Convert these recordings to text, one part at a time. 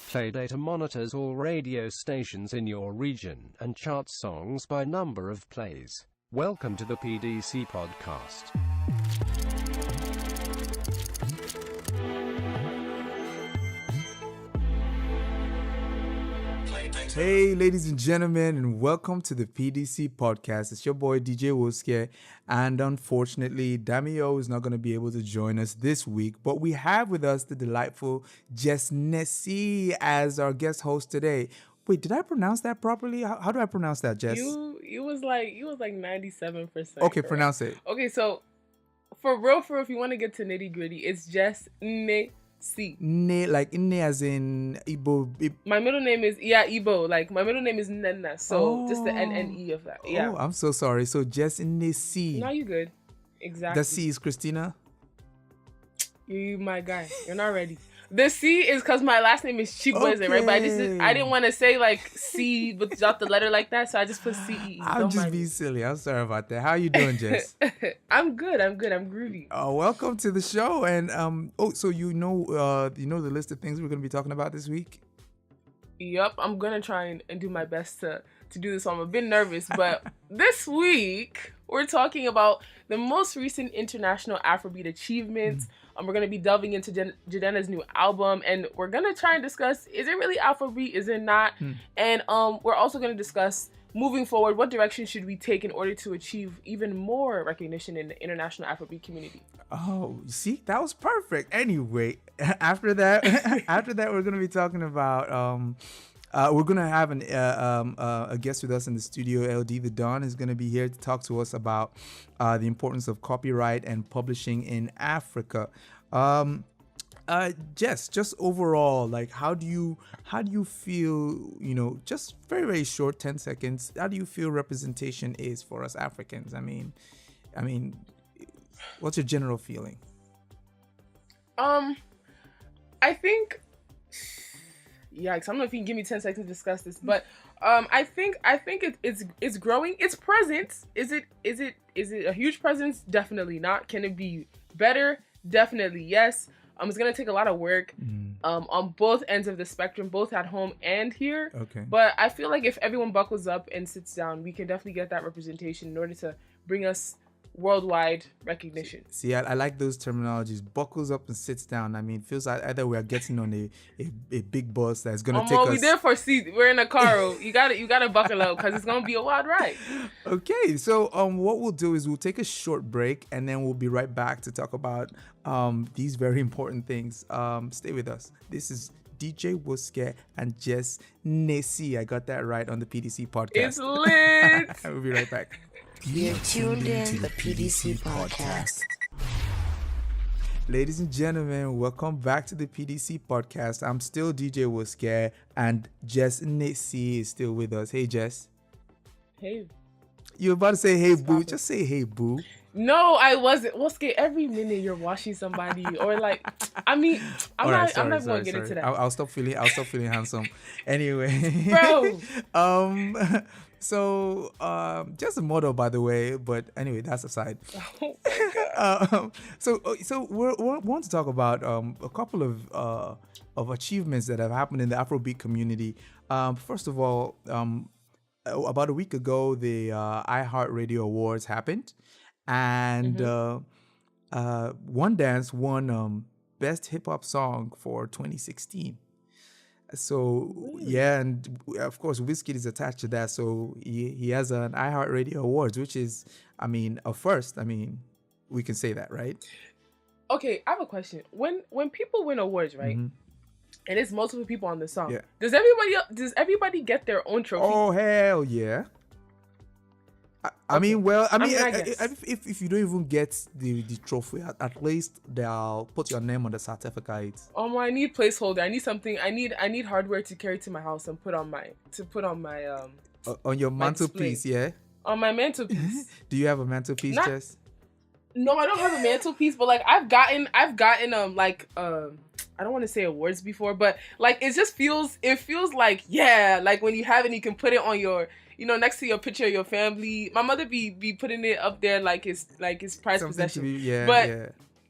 Play data monitors all radio stations in your region and charts songs by number of plays. Welcome to the PDC Podcast. Hey, ladies and gentlemen, and welcome to the PDC Podcast. It's your boy DJ Woske, and unfortunately, Damio is not going to be able to join us this week, but we have with us the delightful Jess Nessie as our guest host today. Wait, did I pronounce that properly? How do I pronounce that, Jess? You was like 97%. Okay, correct. Pronounce it. Okay, so for real, if you want to get to nitty gritty, it's Jess Nessie. Like Nne as in Igbo. My middle name is Igbo. Like my middle name is Nenna, so just the NNE of that. Yeah. Oh, I'm so sorry. So Jess Nessie. No, you good. Exactly. The C is Christina. You my guy. You're not ready. The C is because my last name is Chigweze, right? But I didn't want to say like C without the letter like that, so I just put CEE. I'm just being silly. I'm sorry about that. How you doing, Jess? I'm good. I'm groovy. Welcome to the show. And so you know the list of things we're going to be talking about this week? Yep, I'm gonna try and do my best to do this. So I'm a bit nervous, but this week we're talking about the most recent international Afrobeat achievements. We're going to be delving into Jadena's new album, and we're going to try and discuss, is it really Afrobeat, is it not? And we're also going to discuss, moving forward, what direction should we take in order to achieve even more recognition in the international Afrobeat community? Oh, see, that was perfect. Anyway, after that, we're going to be talking about... we're going to have a guest with us in the studio. eLDee the Don is going to be here to talk to us about the importance of copyright and publishing in Africa. Jess, just overall, like, how do you feel, just very, very short, 10 seconds, how do you feel representation is for us Africans? I mean, what's your general feeling? I think... Yikes! I don't know if you can give me 10 seconds to discuss this, but I think it's growing. Its presence is it a huge presence? Definitely not. Can it be better? Definitely yes. It's gonna take a lot of work on both ends of the spectrum, both at home and here. Okay. But I feel like if everyone buckles up and sits down, we can definitely get that representation in order to bring us worldwide recognition. See, I like those terminologies. Buckles up and sits down. I mean, it feels like either we are getting on a big bus that's gonna take us. We there for seat. We're in a car. You gotta buckle up because it's gonna be a wild ride. Okay, so what we'll do is we'll take a short break and then we'll be right back to talk about these very important things. Stay with us. This is DJ Woske and Jess Nessie. I got that right on the PDC Podcast. It's lit. We'll be right back. You're tuned in to the PDC Podcast. Ladies and gentlemen, welcome back to the PDC Podcast. I'm still DJ Woske, and Jess Nessie is still with us. Hey, Jess. Hey. You were about to say, hey, boo. Just say, hey, boo. No, I wasn't. Woske, every minute you're washing somebody or like, I mean, I'm not going to get into that. I'll stop feeling handsome. Anyway. Bro. So, just a model, by the way, but anyway, that's aside. Oh my God. So we want to talk about a couple of achievements that have happened in the Afrobeat community. First of all, about a week ago, the iHeartRadio Awards happened, and One Dance won Best Hip Hop Song for 2016. So, yeah, and of course, Wizkid is attached to that. So he has an iHeartRadio Awards, which is, I mean, a first. I mean, we can say that, right? Okay, I have a question. When people win awards, right, and it's multiple people on the song, does everybody get their own trophy? Oh, hell yeah. I mean, if you don't even get the trophy, at least they'll put your name on the certificate. I need placeholder. I need something. I need hardware to carry to my house and put on my on your mantelpiece, yeah. On my mantelpiece. Do you have a mantelpiece, Jess? No, I don't have a mantelpiece, but like I've gotten I don't want to say awards before, but like it feels like, yeah, like when you have it, you can put it on your, next to your picture of your family. My mother be putting it up there like it's prized possession.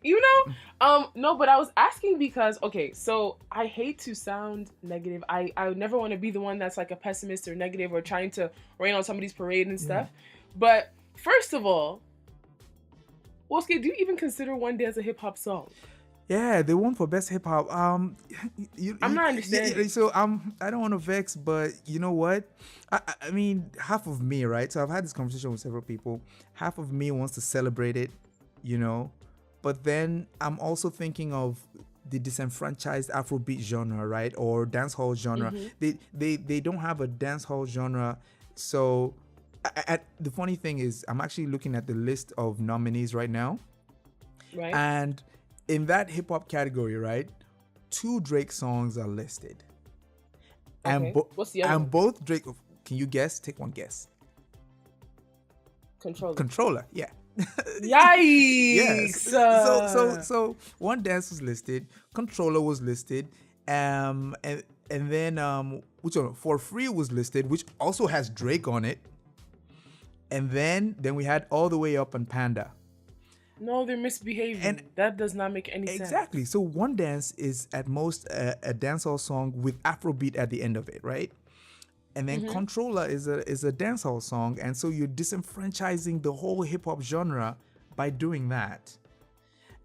You know, no, but I was asking because, okay, so I hate to sound negative. I never want to be the one that's like a pessimist or negative or trying to rain on somebody's parade and stuff. But first of all, Woski, do you even consider One Day as a hip hop song? Yeah, they won for best hip hop. I'm not understanding. So I don't want to vex, but you know what? I mean, half of me, right? So I've had this conversation with several people. Half of me wants to celebrate it, you know, but then I'm also thinking of the disenfranchised Afrobeat genre, right, or dancehall genre. They don't have a dancehall genre, so. The funny thing is, I'm actually looking at the list of nominees right now, right? And in that hip hop category, right, 2 Drake songs are listed. Okay. What's the other one? Both Drake. Can you guess? Take one guess. Controller. Yeah. Yikes! Yes. So One Dance was listed. Controller was listed. And then which one? For Free was listed, which also has Drake on it. And then we had All the Way Up on Panda. No, they're misbehaving. And that does not make any sense. Exactly. So One Dance is at most a dancehall song with Afrobeat at the end of it, right? And then Controller is a dancehall song, and so you're disenfranchising the whole hip hop genre by doing that.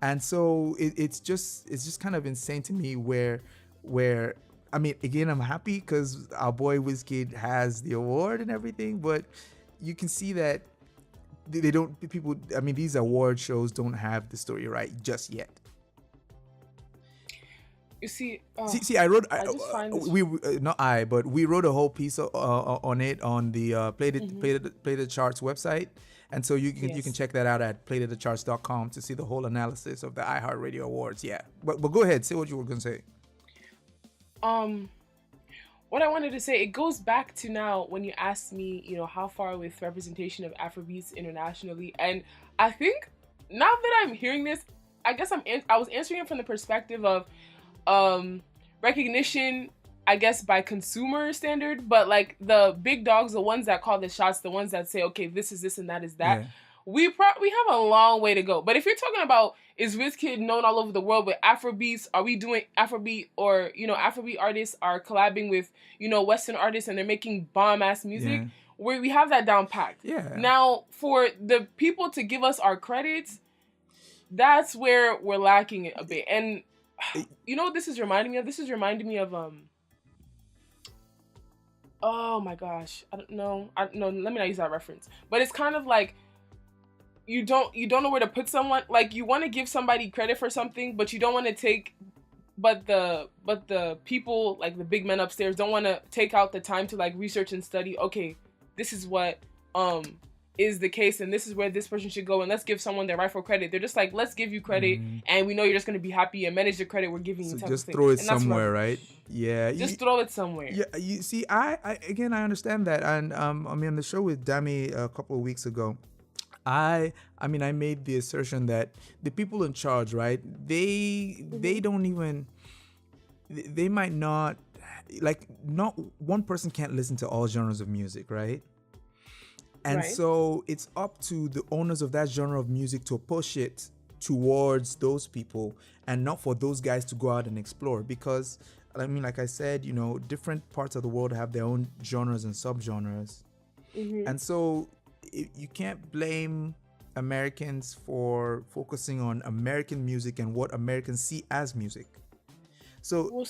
And so it's just kind of insane to me where I mean, again, I'm happy because our boy Wizkid has the award and everything, but you can see that they don't, people, I mean, these award shows don't have the story right just yet. You see, I wrote, we wrote a whole piece on it on the Play the Charts website. And so you can check that out at playthecharts.com to see the whole analysis of the iHeartRadio Awards. Yeah. But go ahead, say what you were going to say. What I wanted to say, it goes back to now when you asked me, you know, how far with representation of Afrobeats internationally. And I think now that I'm hearing this, I guess I was answering it from the perspective of recognition, I guess, by consumer standard, but like the big dogs, the ones that call the shots, the ones that say, okay, this is this and that is that. Yeah. We have a long way to go. But if you're talking about, is Wizkid known all over the world with Afrobeats? Are we doing Afrobeat, or, you know, Afrobeat artists are collabing with, you know, Western artists and they're making bomb-ass music? Yeah. Where we have that down packed. Yeah. Now, for the people to give us our credits, that's where we're lacking it a bit. And, you know what this is reminding me of? This is reminding me of, oh my gosh. I don't know. Let me not use that reference. But it's kind of like, you don't know where to put someone. Like, you want to give somebody credit for something, but you don't want to take, but the people, like the big men upstairs, don't want to take out the time to like research and study, okay, this is what is the case, and this is where this person should go, and let's give someone their rightful credit. They're just like, let's give you credit, and we know you're just going to be happy and manage the credit we're giving you. So just throw it somewhere, right? Yeah. Just throw it somewhere. Yeah, you see, I again, I understand that. And I mean, on the show with Dami a couple of weeks ago, I made the assertion that the people in charge, right, they don't even, they might not, like, not one person can't listen to all genres of music, right? And so it's up to the owners of that genre of music to push it towards those people and not for those guys to go out and explore. Because, I mean, like I said, you know, different parts of the world have their own genres and subgenres. And so you can't blame Americans for focusing on American music and what Americans see as music. So,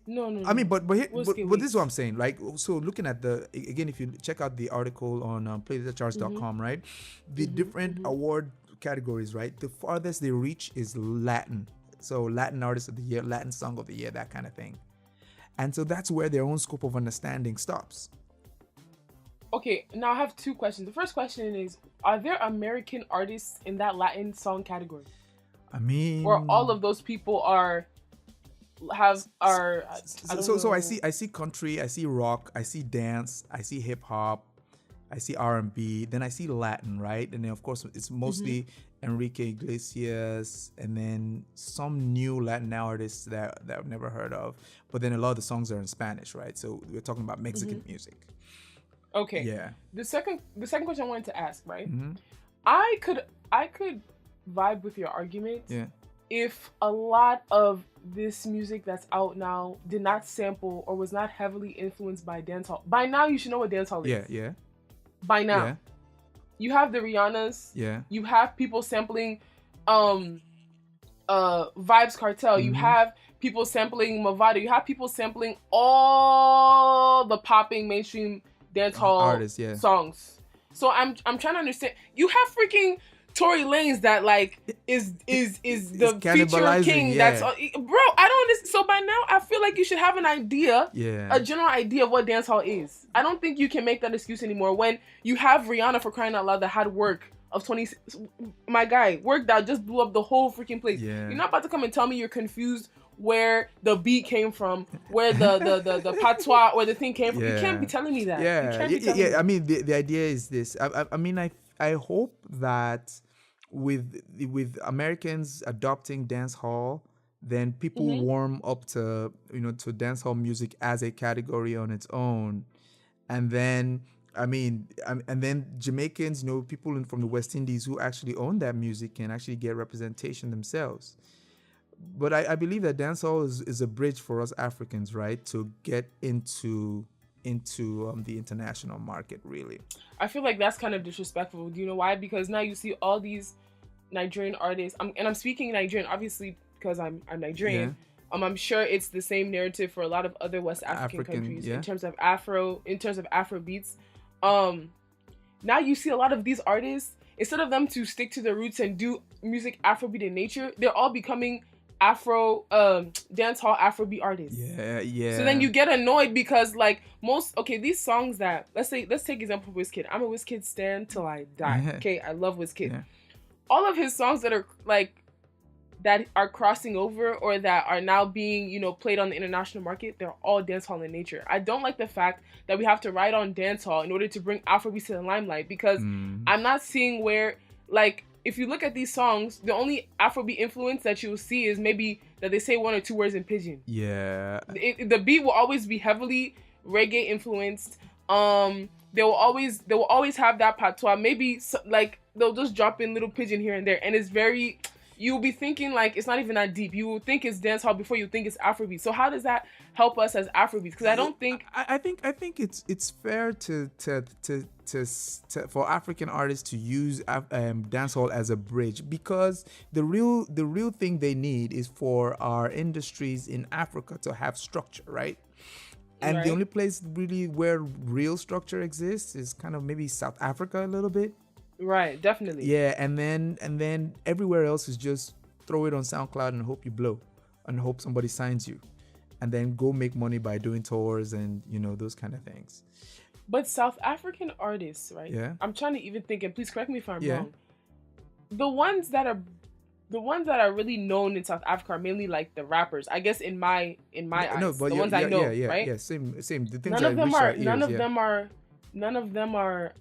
no. I mean, but this is what I'm saying. Like, so looking at again, if you check out the article on playthecharts.com, right? The different award categories, right? The farthest they reach is Latin. So Latin Artist of the Year, Latin Song of the Year, that kind of thing. And so that's where their own scope of understanding stops. Okay, now I have 2 questions. The first question is, are there American artists in that Latin song category? I mean, or all of those people So I see country, I see rock, I see dance, I see hip hop, I see R&B, then I see Latin, right? And then of course it's mostly Enrique Iglesias, and then some new Latin artists that I've never heard of. But then a lot of the songs are in Spanish, right? So we're talking about Mexican music. Okay. Yeah. The second question I wanted to ask, right? I could vibe with your argument. Yeah. If a lot of this music that's out now did not sample or was not heavily influenced by dancehall, by now you should know what dancehall is. Yeah. By now. Yeah. You have the Rihannas. Yeah. You have people sampling Vibes Cartel. You have people sampling Movado. You have people sampling all the popping mainstream dancehall artists, songs. So I'm trying to understand. You have freaking Tory Lanez that like is the feature king. Yeah. That's bro. I don't understand. So by now I feel like you should have an idea, a general idea of what dancehall is. I don't think you can make that excuse anymore when you have Rihanna, for crying out loud, that had work of 20. My guy, work that just blew up the whole freaking place. Yeah. You're not about to come and tell me you're confused where the beat came from, where the patois or the thing came from. You can't be telling me that. Yeah. I mean, the idea is this. I hope that with Americans adopting dance hall, then people warm up to to dancehall music as a category on its own, and then and then Jamaicans, people from the West Indies who actually own that music can actually get representation themselves. But I believe that dancehall is a bridge for us Africans, right, to get into the international market, really. I feel like that's kind of disrespectful. Do you know why? Because now you see all these Nigerian artists. I'm speaking Nigerian, obviously, because I'm Nigerian. Yeah. I'm sure it's the same narrative for a lot of other West African countries in terms of Afro beats. Now you see a lot of these artists, instead of them to stick to their roots and do music Afrobeat in nature, they're all becoming dancehall Afrobeat artists. Yeah. So then you get annoyed because like these songs that let's take example of Wizkid. I'm a Wizkid stan till I die. Okay, I love Wizkid. Yeah. All of his songs that are like that are crossing over or that are now being played on the international market, they're all dancehall in nature. I don't like the fact that we have to ride on dancehall in order to bring Afrobeat to the limelight, because I'm not seeing where, like, if you look at these songs, the only Afrobeat influence that you'll see is maybe that they say one or two words in pidgin. Yeah. The beat will always be heavily reggae influenced. They will always have that patois. Maybe like they'll just drop in little pidgin here and there, and it's very. You'll be thinking like it's not even that deep. You will think it's dancehall before you think it's Afrobeat. So how does that help us as Afrobeats? Because I don't think I think it's fair to for African artists to use dancehall as a bridge, because the real thing they need is for our industries in Africa to have structure, right? And the only place really where real structure exists is kind of maybe South Africa a little bit. Right, definitely. Yeah, and then everywhere else is just throw it on SoundCloud and hope you blow, and hope somebody signs you, and then go make money by doing tours and those kind of things. But South African artists, right? Yeah. I'm trying to even think, and please correct me if I'm wrong. The ones that are really known in South Africa are mainly like the rappers. I guess in my eyes, the ones I know, right? Yeah, same. The things none of them are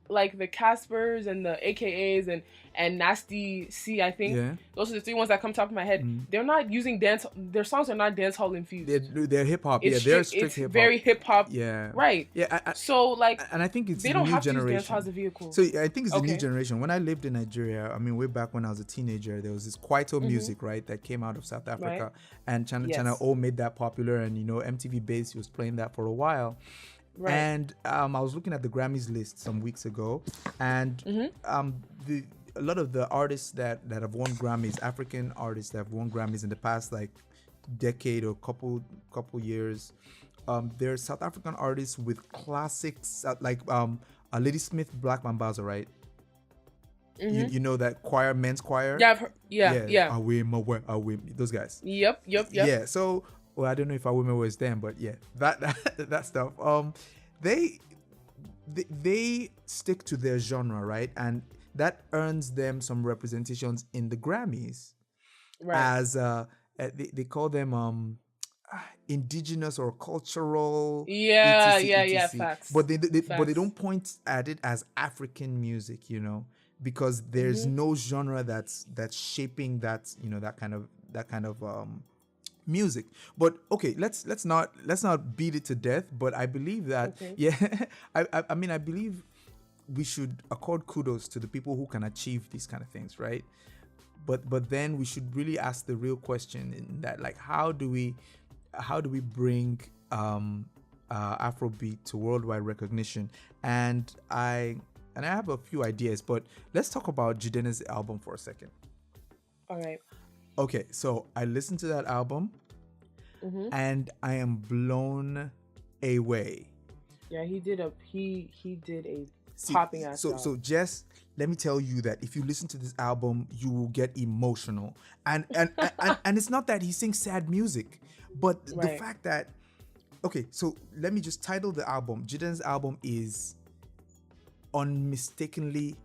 like the Caspers and the AKAs and Nasty C. I think those are the three ones that come top of my head. They're not using dance. Their songs are not dance hall infused. They're hip hop. Yeah, they're strict hip hop. Very hip hop. Yeah. Right. Yeah. And I think it's they the don't new have generation. to use dance hall as a vehicle. So I think it's the new generation. When I lived in Nigeria, way back when I was a teenager, there was this Kwaito music, right, that came out of South Africa, and Channel O made that popular, and MTV Base was playing that for a while. Right. And I was looking at the Grammys list some weeks ago, and a lot of the artists that have won Grammys, African artists that have won Grammys in the past like decade or couple years, they're South African artists with classics like Lady Smith, Black Mambazo, right? You know that choir, men's choir. Yeah, I've heard, yeah. Away, those guys. Yep. Yeah, so. Well, I don't know if our women was them, but yeah, that stuff. They stick to their genre, right? And that earns them some representations in the Grammys, right? As they call them indigenous or cultural. Yeah, etc. Facts. But they don't point at it as African music, because there's no genre that's shaping that that kind of music. But okay, let's not beat it to death, but I believe that I believe we should accord kudos to the people who can achieve these kind of things, right? but then we should really ask the real question in that, like, how do we bring Afrobeat to worldwide recognition? And I have a few ideas, but let's talk about Jidena's album for a second. All right. Okay, so I listened to that album, and I am blown away. Yeah, he did a popping ass. So Jess, let me tell you that if you listen to this album, you will get emotional, and it's not that he sings sad music, but the fact that, okay, so let me just title the album. Jiden's album is unmistakably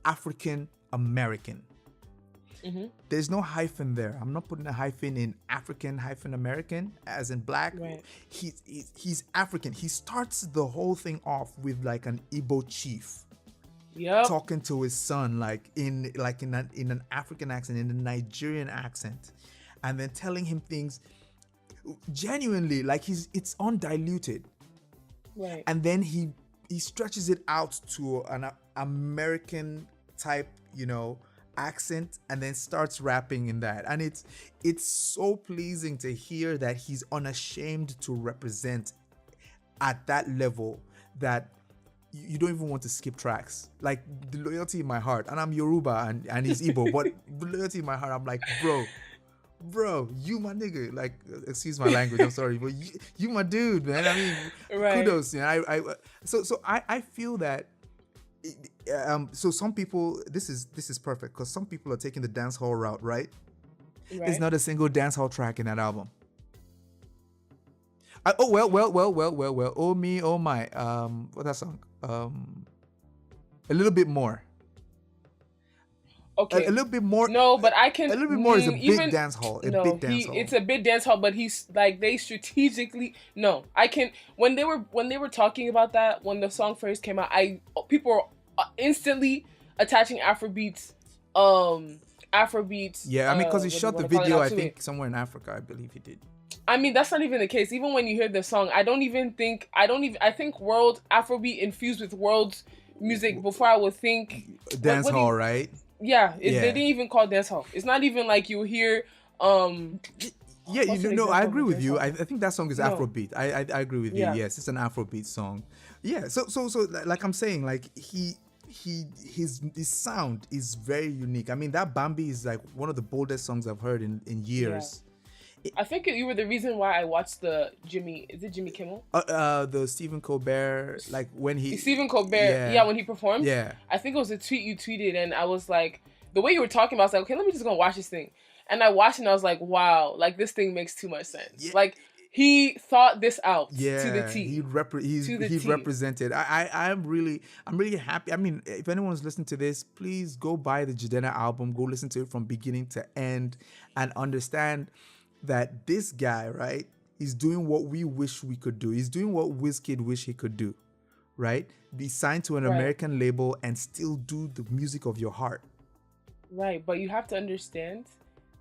African American. There's no hyphen there. I'm not putting a hyphen in African hyphen American as in black. Right. He's African. He starts the whole thing off with like an Igbo chief. Yep. Talking to his son in an African accent, in a Nigerian accent, and then telling him things genuinely, like it's undiluted. Right. And then he stretches it out to an American type, accent, and then starts rapping in that. And it's so pleasing to hear that he's unashamed to represent at that level that you don't even want to skip tracks. Like, the loyalty in my heart, and I'm Yoruba and he's Igbo, but the loyalty in my heart, I'm like, bro, you my nigga. Like, excuse my language, I'm sorry, but you my dude, man. I mean, kudos. I feel that. So some people, this is perfect, because some people are taking the dance hall route, right? There's not a single dance hall track in that album. Well. Oh me, oh my. What's that song? A little bit more. Okay. A little bit more. No, but I can. A little bit more is a big dance hall. It's a big dance hall, but he's like, they strategically. No, I can. When they were talking about that, when the song first came out, people were instantly attaching Afrobeats. Yeah, I mean, because he shot the video, I think, somewhere in Africa. I believe he did. I mean, that's not even the case. Even when you hear the song, I think world Afrobeat infused with world music before I would think dance hall, right? Yeah, they didn't even call dance hall. It's not even like you hear. Yeah, I agree with you. I think that song is Afrobeat. I agree with you. Yes, it's an Afrobeat song. Yeah, so like I'm saying, like his sound is very unique. I mean, that Bambi is like one of the boldest songs I've heard in years. I think you were the reason why I watched the Jimmy Kimmel? The Stephen Colbert, like when Stephen Colbert, when he performed. Yeah. I think it was a tweet you tweeted, and I was like, the way you were talking about, I was like, okay, let me just go watch this thing. And I watched it, and I was like, wow, like, this thing makes too much sense. Yeah. Like, he thought this out to the T. He represented. I'm really happy. I mean, if anyone's listening to this, please go buy the Jidena album. Go listen to it from beginning to end, and understand that this guy, right, is doing what we wish we could do. He's doing what Wizkid wish he could do, right? Be signed to an American label and still do the music of your heart. Right, but you have to understand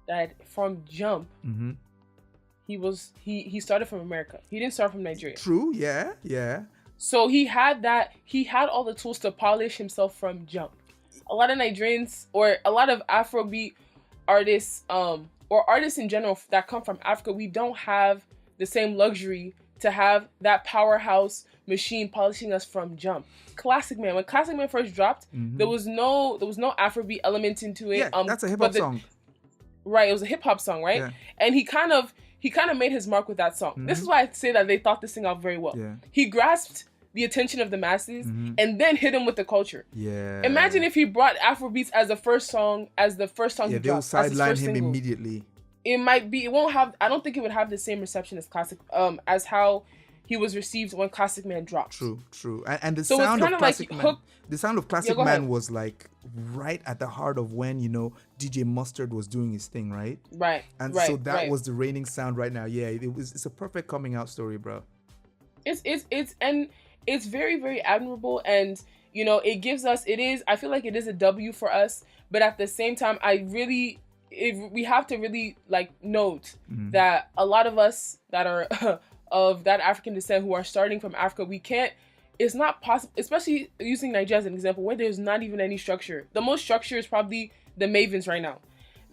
that from jump, he started from America. He didn't start from Nigeria. True, yeah. So he had all the tools to polish himself from jump. A lot of Nigerians, or a lot of Afrobeat artists, or artists in general that come from Africa, we don't have the same luxury to have that powerhouse machine polishing us from jump. Classic Man, when Classic Man first dropped, there was no Afrobeat element into it. Yeah, that's a hip hop song. Right, it was a hip hop song, right? Yeah. And he kind of made his mark with that song. This is why I say that they thought this thing out very well. Yeah. He grasped the attention of the masses and then hit him with the culture. Yeah. Imagine if he brought Afrobeats as the first song he dropped. They'll sideline him immediately. It might be. It won't have. I don't think it would have the same reception as as how he was received when Classic Man dropped. True. And the sound of Classic Man. The sound of Classic Man was like right at the heart of when DJ Mustard was doing his thing, right? Right. And so that was the reigning sound right now. Yeah, it's a perfect coming out story, bro. It's very, very admirable, and it gives us. I feel like it is a W for us, but at the same time, we have to really note that a lot of us that are of that African descent who are starting from Africa, it's not possible, especially using Nigeria as an example, where there's not even any structure. The most structure is probably the Mavens right now.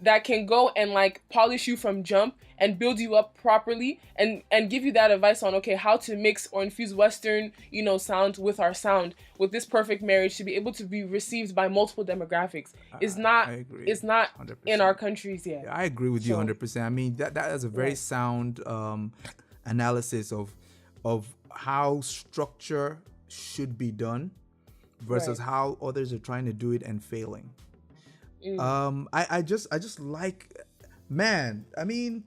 that can go and like polish you from jump and build you up properly and give you that advice on, okay, how to mix or infuse Western, you know, sound with our sound with this perfect marriage to be able to be received by multiple demographics is not, I agree. it's not 100%. in our countries yet. I agree with you 100%. I mean, that is a very sound analysis of how structure should be done versus how others are trying to do it and failing. I just like, man, I mean,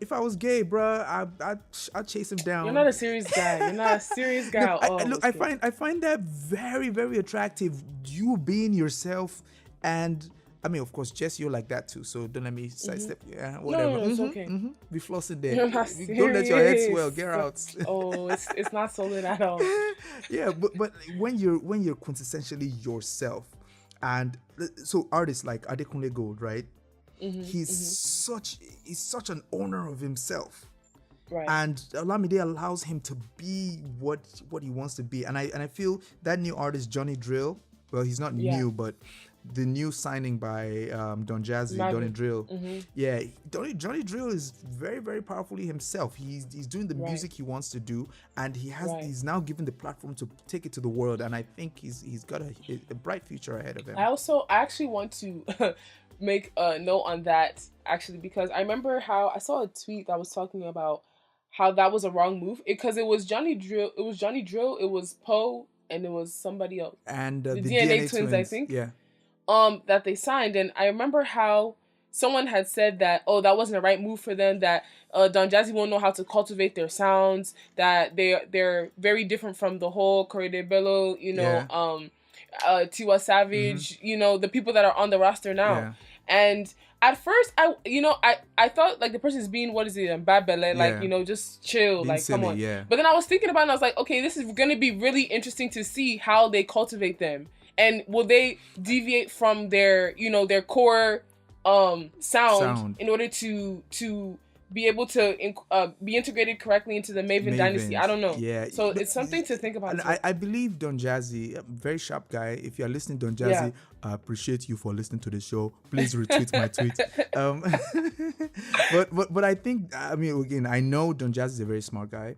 if I was gay, bruh, I'd chase him down. You're not a serious guy. You're not a serious guy. No, I find that very, very attractive. You being yourself, and I mean, of course, Jess, you're like that too. So don't let me sidestep. Yeah, whatever. No, it's okay. Be flossing there. You're not Don't let your head swell. Get out. It's not solid at all. Yeah, but when you're quintessentially yourself, and so artists like Adekunle Gold, right? He's such an owner of himself, right? And Olamide allows him to be what he wants to be, and I feel that new artist Johnny Drill, well, he's not new, but the new signing by Don Jazzy, Donny Drill, Johnny Drill is very, very powerfully himself. He's doing the music he wants to do, and he's now given the platform to take it to the world, and I think he's got a bright future ahead of him. I actually want to make a note on that, actually, because I remember how I saw a tweet that was talking about how that was a wrong move, because it was Johnny Drill, it was Poe, and it was somebody else, and the DNA twins, I think, that they signed. And I remember how someone had said that, that wasn't the right move for them, that Don Jazzy won't know how to cultivate their sounds, that they're very different from the whole Corey de Bello, Tiwa Savage, the people that are on the roster now. And at first, I thought like the person's being, what is it, bad belly, like, just chill, being like silly, come on. But then I was thinking about it, and I was like, okay, this is going to be really interesting to see how they cultivate them, and will they deviate from their their core sound in order to be able to be integrated correctly into the Maven dynasty. I don't know. Yeah. So it's something to think about. I believe Don Jazzy, a very sharp guy. If you're listening, Don Jazzy, I appreciate you for listening to the show. Please retweet my tweet. But I think, I mean, again, I know Don Jazzy is a very smart guy.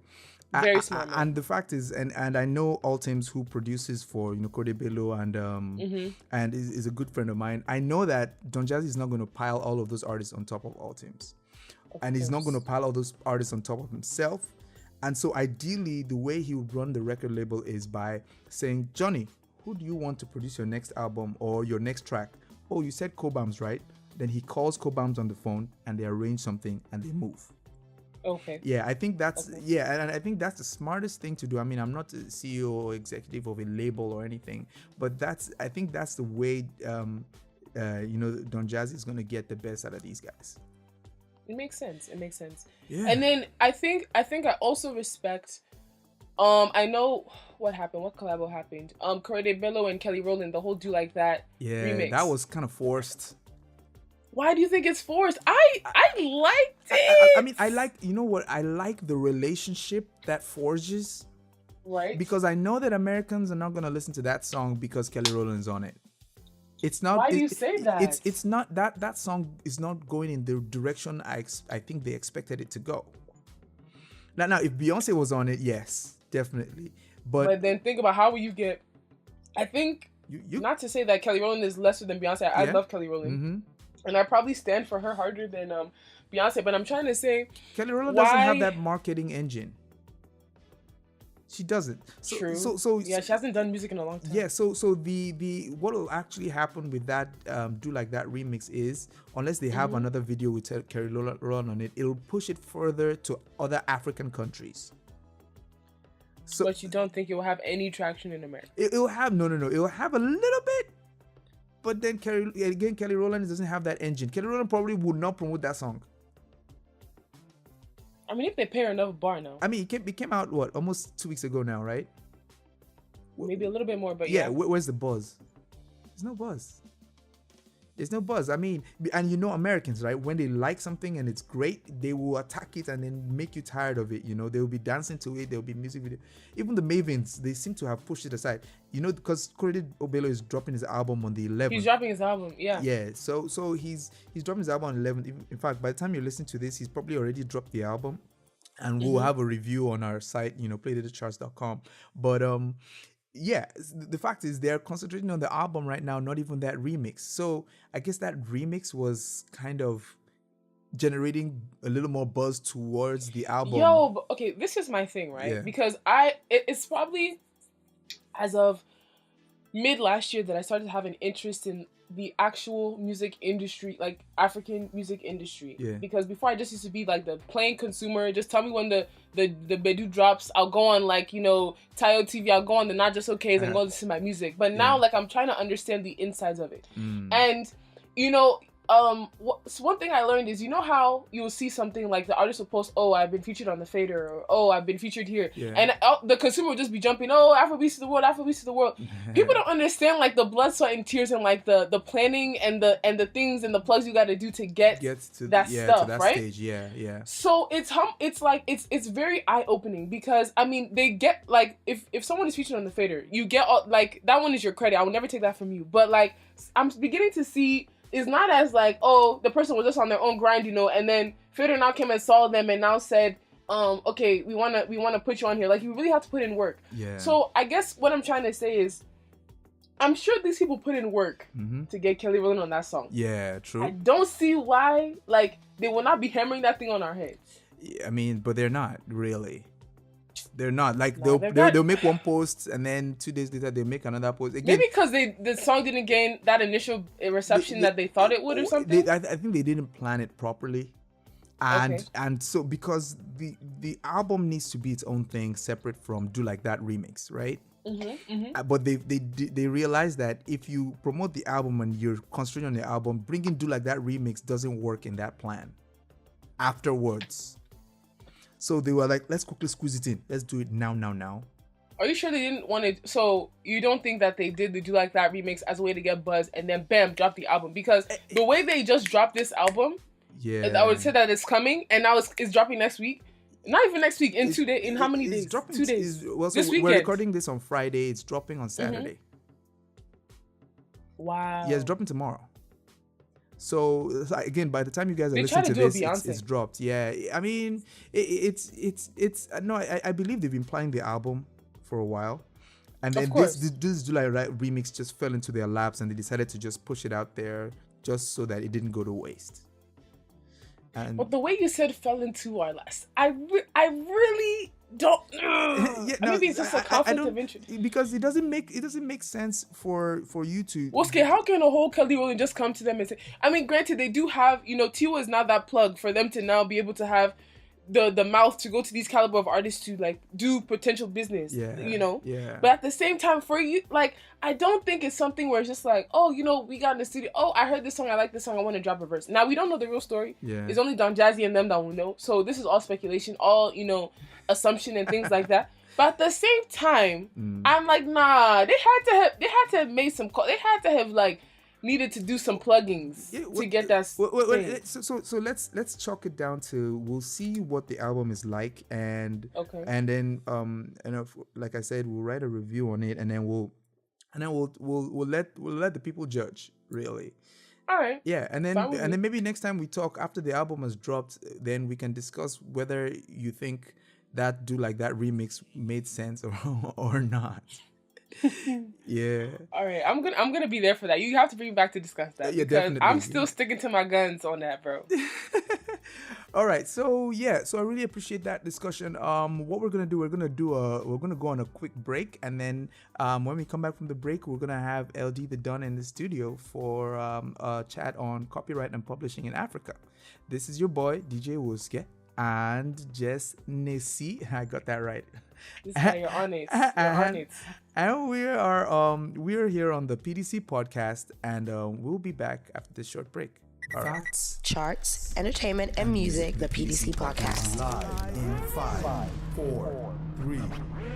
Very smart. And the fact is, and I know Altims, who produces for Code Bello and is a good friend of mine. I know that Don Jazzy is not going to pile all of those artists on top of Altims. And he's not going to pile all those artists on top of himself. And so ideally, the way he would run the record label is by saying, Johnny, who do you want to produce your next album or your next track? Oh, you said Cobams, right? Then he calls Cobams on the phone and they arrange something and they move. Okay. Yeah, I think that's and I think that's the smartest thing to do. I mean, I'm not the CEO or executive of a label or anything, but I think that's the way Don Jazzy is going to get the best out of these guys. It makes sense. Yeah. And then I think I also respect. I know what happened. What collabo happened? Corey de Bello and Kelly Rowland, the whole Do Like That remix. That was kind of forced. Why do you think it's forced? I liked it. I mean, I like the relationship that forges. Right. Because I know that Americans are not going to listen to that song because Kelly Rowland's on it. It's not. Why do you say that? It's not that song is not going in the direction I think they expected it to go. Now, if Beyonce was on it, yes, definitely. But then think about how will you get. I think you not to say that Kelly Rowland is lesser than Beyonce. I love Kelly Rowland, and I probably stand for her harder than Beyonce. But I'm trying to say Kelly Rowland doesn't have that marketing engine. She doesn't. True. So yeah, she hasn't done music in a long time. Yeah. So the what will actually happen with that Do Like That remix is, unless they have another video with Kelly Rowland on it, it'll push it further to other African countries. So, but you don't think it will have any traction in America? It'll have no. It'll have a little bit, but then Kelly Rowland doesn't have that engine. Kelly Rowland probably would not promote that song. I mean, if they pay her enough bar now. I mean, it came out, almost 2 weeks ago now, right? Maybe a little bit more, but yeah. Where's the buzz? There's no buzz. There's no buzz. I mean, and you know Americans, right? When they like something and it's great, they will attack it and then make you tired of it. You know, they will be dancing to it. There will be music video. Even the Mavens, they seem to have pushed it aside. You know, because Korede Obelo is dropping his album on the 11th. He's dropping his album, yeah. Yeah, so he's dropping his album on 11th. In fact, by the time you listen to this, he's probably already dropped the album. And we'll have a review on our site, you know, playthecharts.com. But yeah, the fact is they're concentrating on the album right now, not even that remix. So I guess that remix was kind of generating a little more buzz towards the album. Yo, but, okay, this is my thing, right? Yeah. Because it's probably as of mid last year that I started to have an interest in the actual music industry, like African music industry. Yeah. Because before I just used to be like the plain consumer, just tell me when the Bedu drops, I'll go on like, you know, Tayo TV, I'll go on the Not Just Okays and go listen to my music. But now like I'm trying to understand the insides of it. And, you know, so one thing I learned is, you know how you'll see something like the artist will post, oh, I've been featured on the Fader, or oh, I've been featured here, and the consumer will just be jumping, oh, Afrobeat to the world, Afrobeat to the world. People don't understand like the blood, sweat, and tears, and like the planning and the things and the plugs you got to do to get to that stuff, to that right? Stage. Yeah. So it's very eye opening, because I mean they get like if someone is featured on the Fader, you get all, like that one is your credit. I will never take that from you, but like I'm beginning to see. It's not as like, oh, the person was just on their own grind, you know, and then Fader now came and saw them and now said, okay, we wanna put you on here. Like, you really have to put in work. Yeah. So I guess what I'm trying to say is, I'm sure these people put in work to get Kelly Rowland on that song. Yeah, true. I don't see why, like, they will not be hammering that thing on our heads. Yeah, I mean, but they're not really. They're not like they'll make one post and then 2 days later they'll make another post. Again, maybe because the song didn't gain that initial reception that they thought it would or something. I think they didn't plan it properly, and so because the album needs to be its own thing separate from Do Like That remix, right? But they realized that if you promote the album and you're concentrating on the album, bringing Do Like That remix doesn't work in that plan. Afterwards. So they were like, let's quickly squeeze it in. Let's do it now. Are you sure they didn't want to? So you don't think that they did the Do Like That remix as a way to get buzz and then bam, drop the album? Because the way they just dropped this album, I would say that it's coming and now it's dropping next week. Not even next week, in 2 days. In how many days? Dropping 2 days. This weekend. We're recording this on Friday. It's dropping on Saturday. Wow. Yeah, it's dropping tomorrow. So again, by the time you guys are listening to this, it's dropped. Yeah, I mean, it's no, I believe they've been planning the album for a while, and then this July remix just fell into their laps, and they decided to just push it out there just so that it didn't go to waste. But the way you said fell into our laps, I really don't. Maybe it's just a conflict of interest, because it doesn't make sense for you to. Okay, how can a whole Kelly Rowland just come to them and say? I mean, granted, they do have, you know, Tiwa is not that plug for them to now be able to have the mouth to go to these caliber of artists to like do potential business. You know. Yeah. But at the same time, for you, like, I don't think it's something where it's just like, oh, you know, we got in the studio. Oh, I heard this song. I like this song. I want to drop a verse. Now we don't know the real story. Yeah. It's only Don Jazzy and them that will know. So this is all speculation, all, you know, assumption and things like that. But at the same time, I'm like, nah. They had to have made some. They had to have like needed to do some plugins to get that. So let's chalk it down to, we'll see what the album is like, and then like I said, we'll write a review on it, and then we'll let the people judge, really. All right. Yeah, and then maybe next time we talk after the album has dropped, then we can discuss whether you think that Do Like That remix made sense or not. Yeah. All right, I'm gonna be there for that. You have to bring me back to discuss that. Yeah, definitely. I'm still sticking to my guns on that, bro. All right, so I really appreciate that discussion. What we're gonna do, we're gonna go on a quick break, and then when we come back from the break, we're gonna have eLDee the Don in the studio for a chat on copyright and publishing in Africa. This is your boy DJ Woske and Jess Nessie. I got that right. You're on it. You're on it. And we're here on the PDC Podcast, and we'll be back after this short break. Facts, charts, entertainment, and music. The PDC Podcast. Live in 5, 4, 3,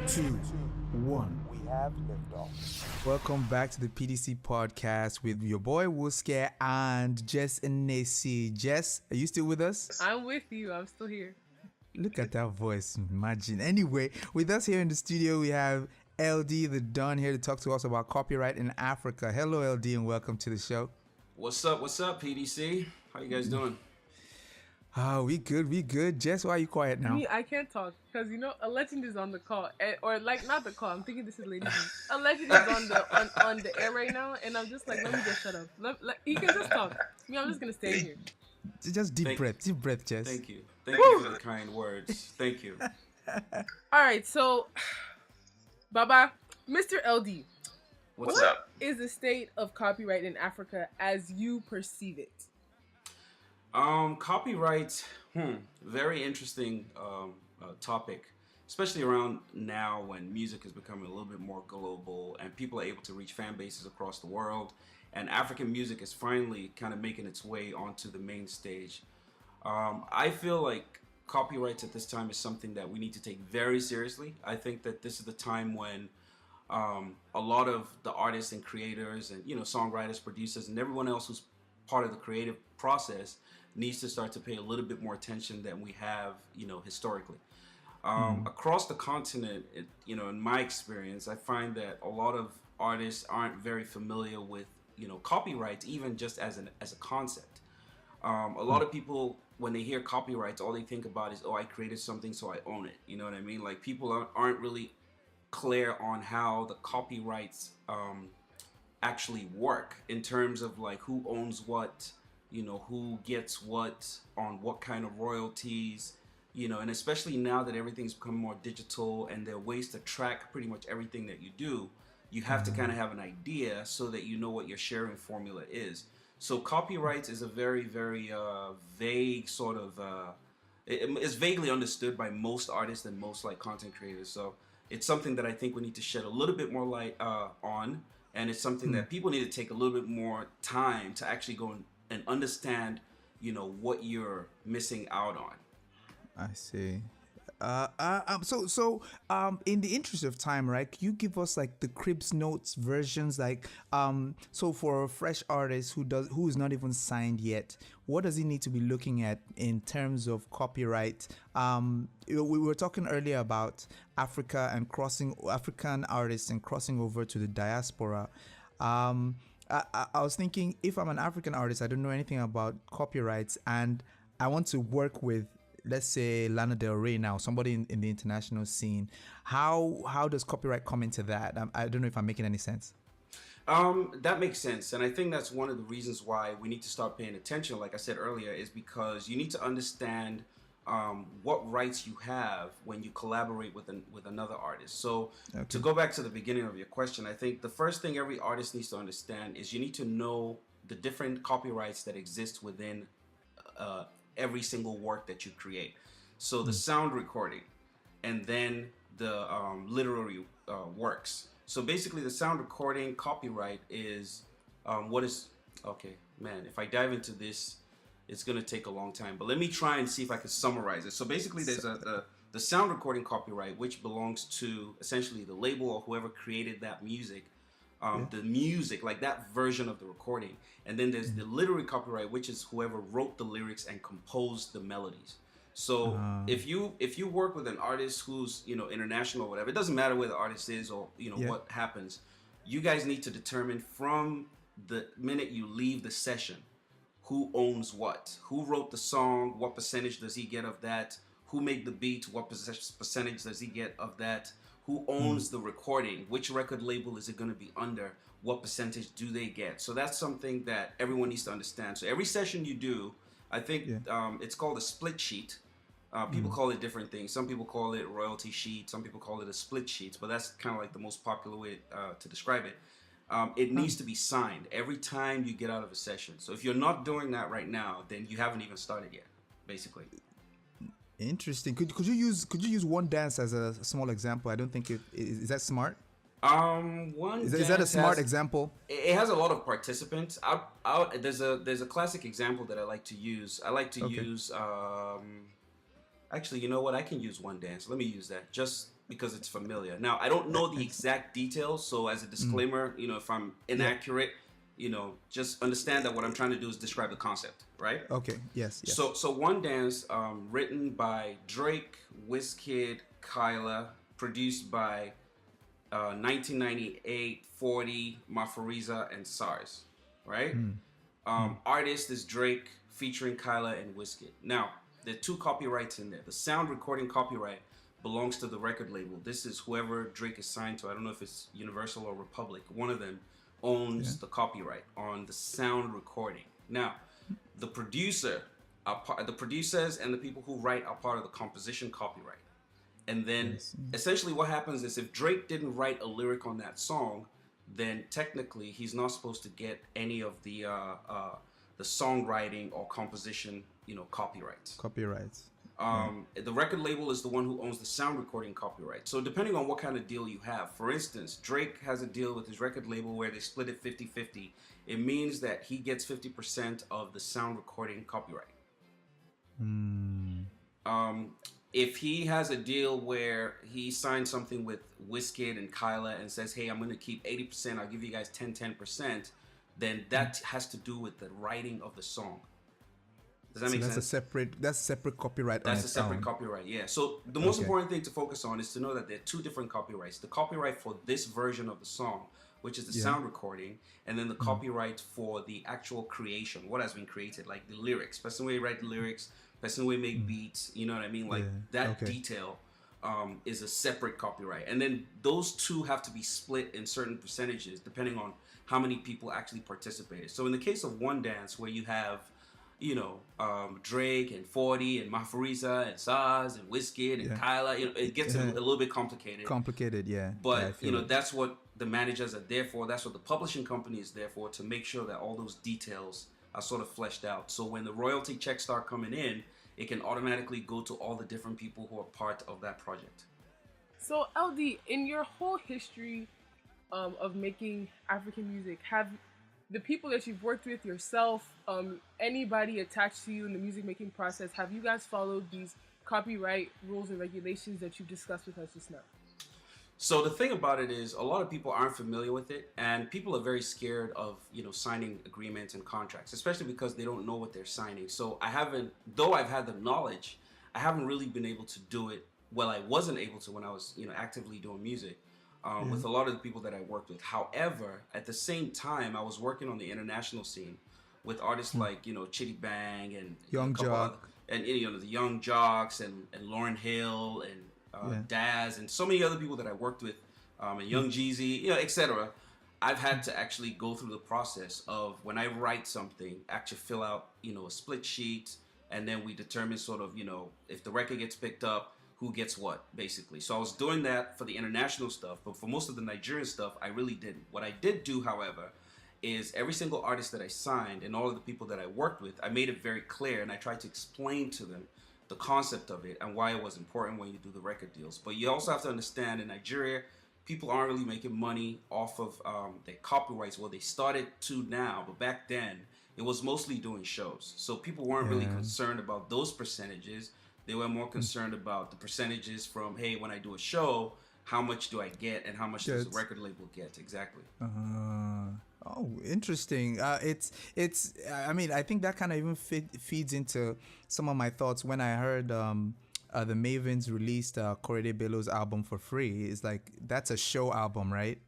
2, 1. have liftoff. Welcome back to the PDC Podcast with your boy Wuske and Jess Nasi. Jess, are you still with us? I'm with you. I'm still here. Look at that voice. Imagine. Anyway, with us here in the studio, we have eLDee, the Don, here to talk to us about copyright in Africa. Hello, eLDee, and welcome to the show. What's up, PDC? How you guys doing? Oh, we good. Jess, why are you quiet now? Me, I can't talk because a legend is on the call, or like not the call. I'm thinking this is Lady B. A legend is on the air right now, and I'm just like, let me just shut up. He can just talk. Me, I'm just gonna stay here. Just deep breath, Jess. Thank you for the kind words. Thank you. All right, so Baba, Mr. eLDee, What's up? is the state of copyright in Africa as you perceive it? Copyright, very interesting topic, especially around now when music is becoming a little bit more global and people are able to reach fan bases across the world, and African music is finally kind of making its way onto the main stage. I feel like copyrights at this time is something that we need to take very seriously. I think that this is the time when a lot of the artists and creators and songwriters, producers, and everyone else who's part of the creative process needs to start to pay a little bit more attention than we have, historically. Across the continent, in my experience, I find that a lot of artists aren't very familiar with, copyrights, even just as a concept. A lot of people, when they hear copyrights, all they think about is, oh, I created something, so I own it. You know what I mean? Like, people aren't really clear on how the copyrights actually work in terms of like who owns what, who gets what on what kind of royalties, and especially now that everything's become more digital and there are ways to track pretty much everything that you do, you have to kind of have an idea so that you know what your sharing formula is. So copyrights is a very, very vague sort of, it's vaguely understood by most artists and most like content creators. So it's something that I think we need to shed a little bit more light on, and it's something that people need to take a little bit more time to actually go and understand, what you're missing out on. I see. So in the interest of time, right, can you give us like the Cribs Notes versions, like so for a fresh artist who is not even signed yet, what does he need to be looking at in terms of copyright? We were talking earlier about Africa and African artists and crossing over to the diaspora. I was thinking, if I'm an African artist, I don't know anything about copyrights, and I want to work with, let's say, Lana Del Rey now, somebody in the international scene. How does copyright come into that? I don't know if I'm making any sense. That makes sense. And I think that's one of the reasons why we need to start paying attention, like I said earlier, is because you need to understand what rights you have when you collaborate with another artist. So to go back to the beginning of your question, I think the first thing every artist needs to understand is you need to know the different copyrights that exist within every single work that you create. So the sound recording, and then the literary works. So basically the sound recording copyright is if I dive into this, it's going to take a long time, but let me try and see if I can summarize it. So basically there's the sound recording copyright, which belongs to essentially the label or whoever created that music. The music, like that version of the recording. And then there's the literary copyright, which is whoever wrote the lyrics and composed the melodies. So if you work with an artist who's, international or whatever, it doesn't matter where the artist is or, what happens. You guys need to determine from the minute you leave the session, who owns what, who wrote the song, what percentage does he get of that, who made the beat, what percentage does he get of that, who owns the recording, which record label is it going to be under, what percentage do they get. So that's something that everyone needs to understand. So every session you do, I think it's called a split sheet. People call it different things. Some people call it royalty sheet, some people call it a split sheet, but that's kind of like the most popular way to describe it. It needs to be signed every time you get out of a session. So if you're not doing that right now, then you haven't even started yet, basically. Interesting. Could you use one dance as a small example? I don't think is that smart? Is that a smart example? It has a lot of participants. There's a classic example that I like to use. I like to use Actually, you know what? I can use One Dance. Let me use that just because it's familiar. Now, I don't know the exact details, so as a disclaimer, if I'm inaccurate, just understand that what I'm trying to do is describe the concept, right? Okay. Yes. Yes. So One Dance, written by Drake, Wizkid, Kyla, produced by 1998, 40, Mafariza, and SARS, right? Artist is Drake featuring Kyla and Wizkid. Now, there are 2 copyrights in there. The sound recording copyright belongs to the record label. This is whoever Drake is signed to. I don't know if it's Universal or Republic. One of them owns the copyright on the sound recording. Now, the producers and the people who write are part of the composition copyright. And then essentially what happens is if Drake didn't write a lyric on that song, then technically he's not supposed to get any of the songwriting or composition, copyrights. The record label is the one who owns the sound recording copyright. So depending on what kind of deal you have, for instance, Drake has a deal with his record label where they split it 50-50. It means that he gets 50% of the sound recording copyright. If he has a deal where he signs something with Wizkid and Kyla and says, hey, I'm going to keep 80%, I'll give you guys 10%, then that has to do with the writing of the song. Does that make sense? That's a separate copyright. That's a separate copyright, yeah. So the most important thing to focus on is to know that there are 2 different copyrights. The copyright for this version of the song, which is the sound recording, and then the copyright for the actual creation, what has been created, like the lyrics, person where you write the lyrics, person where you make beats, you know what I mean? Like that detail is a separate copyright. And then those 2 have to be split in certain percentages depending on how many people actually participated. So in the case of One Dance, where you have Drake and 40 and Mafariza and Saz and Wizkid and Kyla, it gets a little bit complicated. But that's what the managers are there for. That's what the publishing company is there for, to make sure that all those details are sort of fleshed out. So when the royalty checks start coming in, it can automatically go to all the different people who are part of that project. So eLDee, in your whole history of making African music, have the people that you've worked with, yourself, anybody attached to you in the music making process, have you guys followed these copyright rules and regulations that you discussed with us just now? So the thing about it is, a lot of people aren't familiar with it, and people are very scared of, signing agreements and contracts, especially because they don't know what they're signing. So though I've had the knowledge, I haven't really been able to do it. Well, I wasn't able to when I was, actively doing music. With a lot of the people that I worked with. However, at the same time, I was working on the international scene with artists like, Chitty Bang and Young Jock, and the Young Jocks and Lauryn Hill and Daz and so many other people that I worked with, and Young Jeezy, etc. I've had to actually go through the process of, when I write something, actually fill out, a split sheet, and then we determine sort of, if the record gets picked up, who gets what, basically. So I was doing that for the international stuff, but for most of the Nigerian stuff, I really didn't. What I did do, however, is every single artist that I signed and all of the people that I worked with, I made it very clear, and I tried to explain to them the concept of it and why it was important when you do the record deals. But you also have to understand, in Nigeria, people aren't really making money off of their copyrights. Well, they started to now, but back then, it was mostly doing shows. So people weren't really concerned about those percentages. They were more concerned about the percentages from, hey, when I do a show, how much do I get and how much does the record label get? Exactly. Oh, interesting. It's. I mean, I think that kind of even feeds into some of my thoughts when I heard the Mavens released Korede Bello's album for free. It's like, that's a show album, right?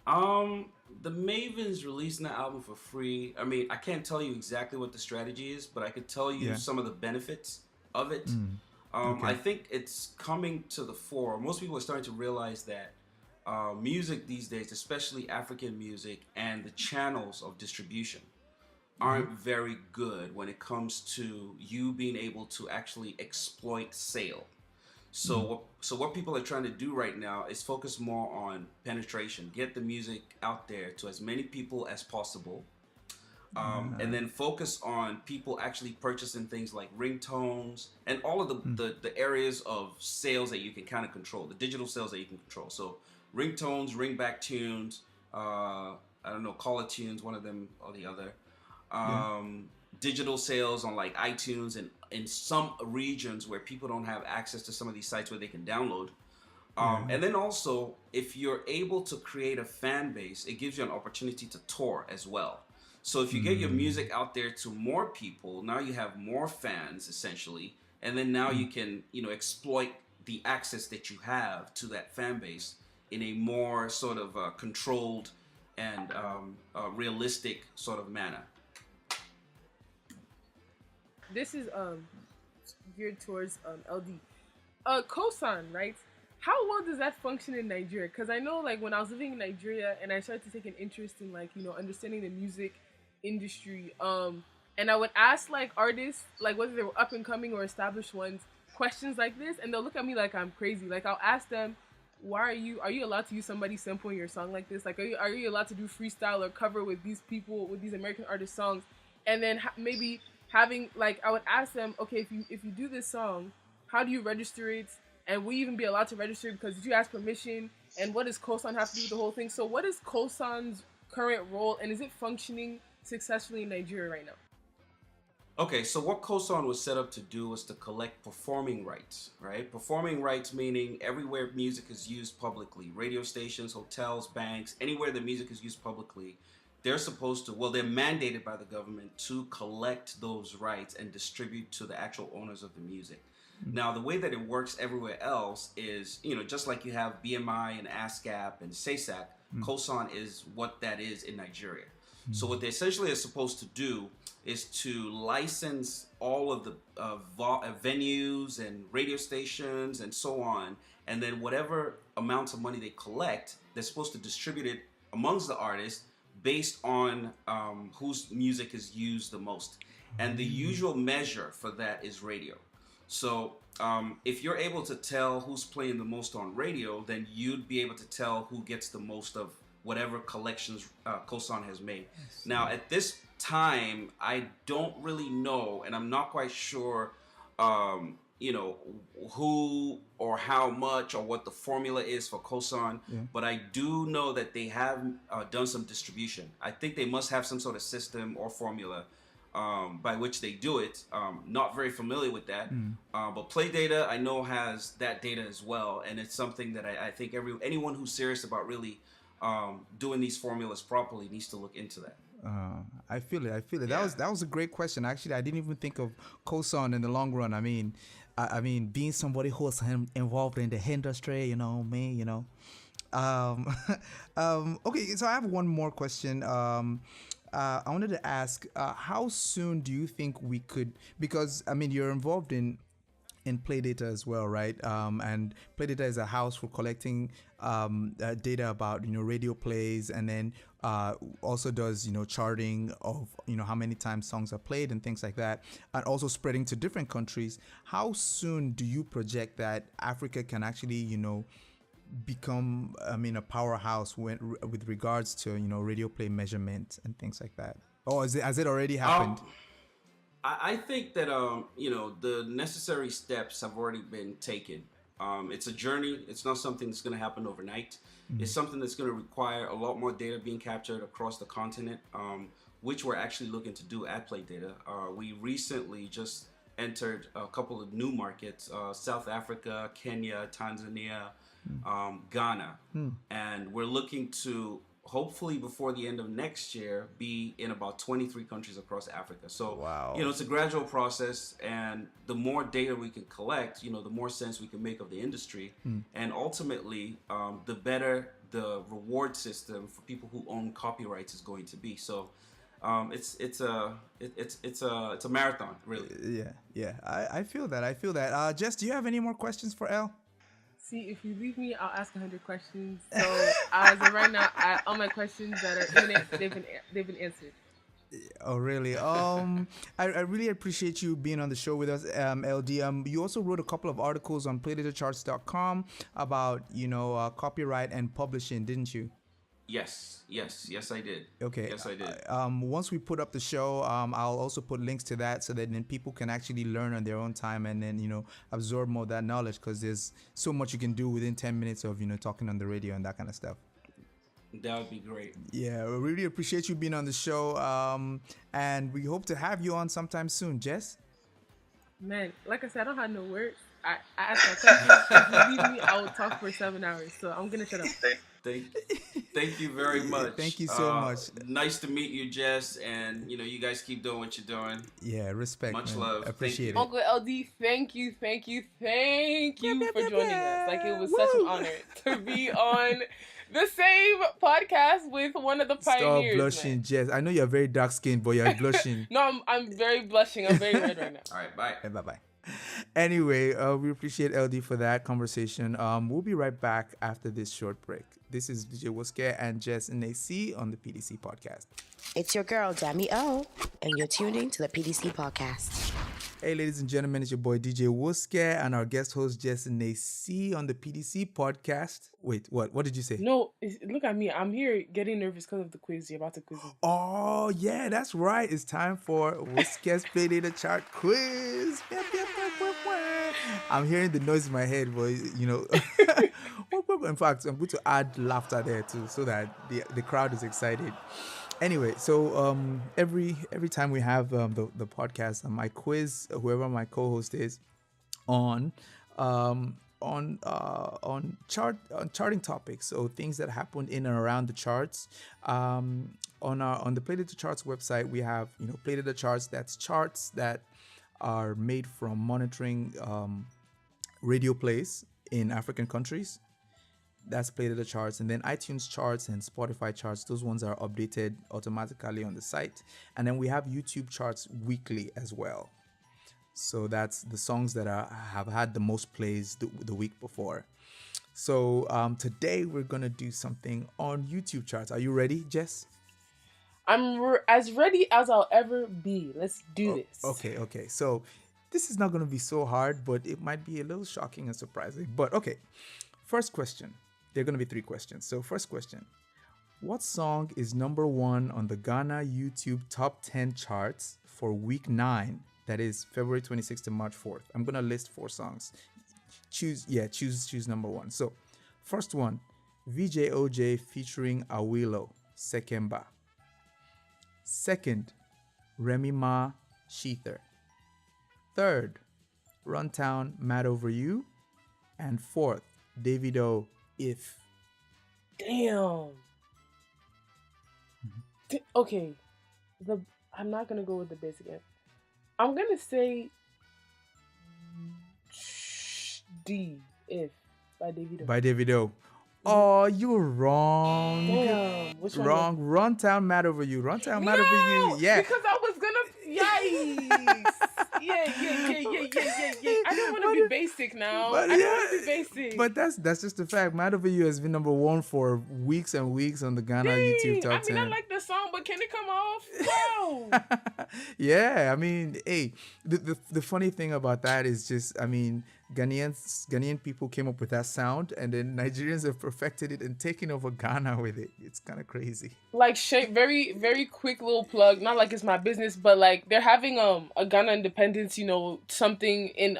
The Mavens releasing the album for free. I mean, I can't tell you exactly what the strategy is, but I could tell you some of the benefits of it. I think it's coming to the fore. Most people are starting to realize that music these days, especially African music, and the channels of distribution aren't very good when it comes to you being able to actually exploit sale. So what people are trying to do right now is focus more on penetration, get the music out there to as many people as possible. And then focus on people actually purchasing things like ringtones and all of the areas of sales that you can kind of control, the digital sales that you can control. So ringtones, ringback tunes, I don't know, caller tunes, one of them or the other. digital sales on like iTunes and in some regions where people don't have access to some of these sites where they can download. And then also, if you're able to create a fan base, it gives you an opportunity to tour as well. So if you get your music out there to more people, now you have more fans essentially, and then now you can, exploit the access that you have to that fan base in a more sort of controlled and realistic sort of manner. This is geared towards eLDee. Kosan, right? How well does that function in Nigeria? Because I know, like, when I was living in Nigeria and I started to take an interest in, like, understanding the music industry, and I would ask, like, artists, like, whether they were up and coming or established ones, questions like this, and they'll look at me like I'm crazy. Like, I'll ask them, why are you allowed to use somebody's sample in your song like this? Like, are you allowed to do freestyle or cover with these people, with these American artist songs? And then maybe having, like, I would ask them, okay, if you do this song, how do you register it? And will you even be allowed to register, because did you ask permission? And what does Kosan have to do with the whole thing? So what is Kosan's current role, and is it functioning successfully in Nigeria right now? Okay, so what Kosan was set up to do was to collect performing rights, right? Performing rights meaning everywhere music is used publicly, radio stations, hotels, banks, anywhere the music is used publicly, they're mandated by the government to collect those rights and distribute to the actual owners of the music. Now, the way that it works everywhere else is, just like you have BMI and ASCAP and SASAC, Kosan is what that is in Nigeria. So what they essentially are supposed to do is to license all of the venues and radio stations and so on, and then whatever amounts of money they collect, they're supposed to distribute it amongst the artists based on whose music is used the most. And the usual measure for that is radio. So if you're able to tell who's playing the most on radio, then you'd be able to tell who gets the most of whatever collections Kosan has made. Now, at this time, I don't really know, and I'm not quite sure, who or how much or what the formula is for Kosan, but I do know that they have done some distribution. I think they must have some sort of system or formula by which they do it. Not very familiar with that, but Play Data I know has that data as well, and it's something that I think anyone who's serious about really doing these formulas properly needs to look into that. I feel it. Yeah. That was a great question. Actually, I didn't even think of Kosan in the long run. I mean, being somebody who was involved in the industry, me. Okay, so I have one more question. I wanted to ask, how soon do you think we could, because you're involved in Play Data as well, right? And Play Data is a house for collecting data about radio plays, and then also does charting of how many times songs are played and things like that, and also spreading to different countries. How soon do you project that Africa can actually become a powerhouse with regards to radio play measurement and things like that? Or has it already happened? I think that the necessary steps have already been taken. It's a journey. It's not something that's going to happen overnight. It's something that's going to require a lot more data being captured across the continent, which we're actually looking to do at Play Data. We recently just entered a couple of new markets: South Africa, Kenya, Tanzania, Ghana, and we're looking to hopefully before the end of next year be in about 23 countries across Africa. So wow. It's a gradual process, and the more data we can collect, the more sense we can make of the industry, and ultimately the better the reward system for people who own copyrights is going to be. So it's a marathon, really. Yeah. I feel that. Jess, do you have any more questions for Elle? See, if you leave me, I'll ask 100 questions. So as of right now, all my questions that are imminent, they've been answered. Oh, really? I really appreciate you being on the show with us, eLDee. You also wrote a couple of articles on PlayDataCharts.com about copyright and publishing, didn't you? Yes, I did. Okay. Yes, I did. Once we put up the show, I'll also put links to that so that then people can actually learn on their own time and then, absorb more of that knowledge, because there's so much you can do within 10 minutes of, talking on the radio and that kind of stuff. That would be great. Yeah, we really appreciate you being on the show. And we hope to have you on sometime soon, Jess. Man, like I said, I don't have no words. I asked my question. If you leave me, I will talk for 7 hours. So I'm gonna shut up. Thank you very much. Thank you so much. Nice to meet you, Jess, and you guys keep doing what you're doing. Yeah, respect. Much man. love. Appreciate it. Uncle eLDee, thank you for joining us. Like, it was such an honor to be on the same podcast with one of the pioneers. Stop blushing, man. Jess. I know you're very dark skinned, but you're blushing. No, I'm very blushing. I'm very red right now. All right, bye. Bye-bye. Anyway, we appreciate LD for that conversation. We'll be right back after this short break. This is DJ Wuske and Jess and AC on the PDC Podcast. It's your girl, Dami O, and you're tuning to the PDC Podcast. Hey, ladies and gentlemen, it's your boy DJ Wuske and our guest host Jess and AC on the PDC Podcast. Wait, what? What did you say? No, look at me. I'm here getting nervous because of the quiz. You're about to quiz me. Oh, yeah, that's right. It's time for Wuske's Play Data Chart Quiz. I'm hearing the noise in my head, but in fact, I'm going to add laughter there too, so that the crowd is excited. Anyway, so every time we have the podcast, my quiz, whoever my co-host is, on charting topics, so things that happen in and around the charts. On the Play Data Charts website, we have Play Data Charts. That's charts that are made from monitoring radio plays in African countries. That's Play Data Charts. And then iTunes charts and Spotify charts, those ones are updated automatically on the site. And then we have YouTube charts weekly as well. So that's the songs that have had the most plays the week before. So today we're going to do something on YouTube charts. Are you ready, Jess? I'm as ready as I'll ever be. Let's do this. Okay. So this is not going to be so hard, but it might be a little shocking and surprising. But okay, first question. There are going to be 3 questions. So first question. What song is number 1 on the Ghana YouTube Top 10 charts for week 9? That is February 26th to March 4th. I'm going to list 4 songs. Choose number 1. So first one, VJOJ featuring Awilo, Sekemba. Second, Remy Ma, Sheether. Third, Runtown, Mad Over You. And fourth, Davido, If. Damn. Okay. I'm not gonna go with the basic answer. I'm gonna say D, If, by Davido. Oh, you're wrong. Damn. Which one? Wrong. Runtown, Mad Over You. Runtown, Mad Over You. Yeah. Because I was gonna. Yikes. Yeah. I don't want to be basic now. I don't want to be basic. But that's just the fact. Mad Over You has been number 1 for weeks and weeks on the Ghana YouTube Top 10. I like the song, but can it come off? Wow. Yeah, I mean, hey, the funny thing about that is just, I mean, Ghanaian people came up with that sound, and then Nigerians have perfected it and taken over Ghana with it. It's kind of crazy. Like, very, very quick little plug. Not like it's my business, but like they're having a Ghana Independence, something in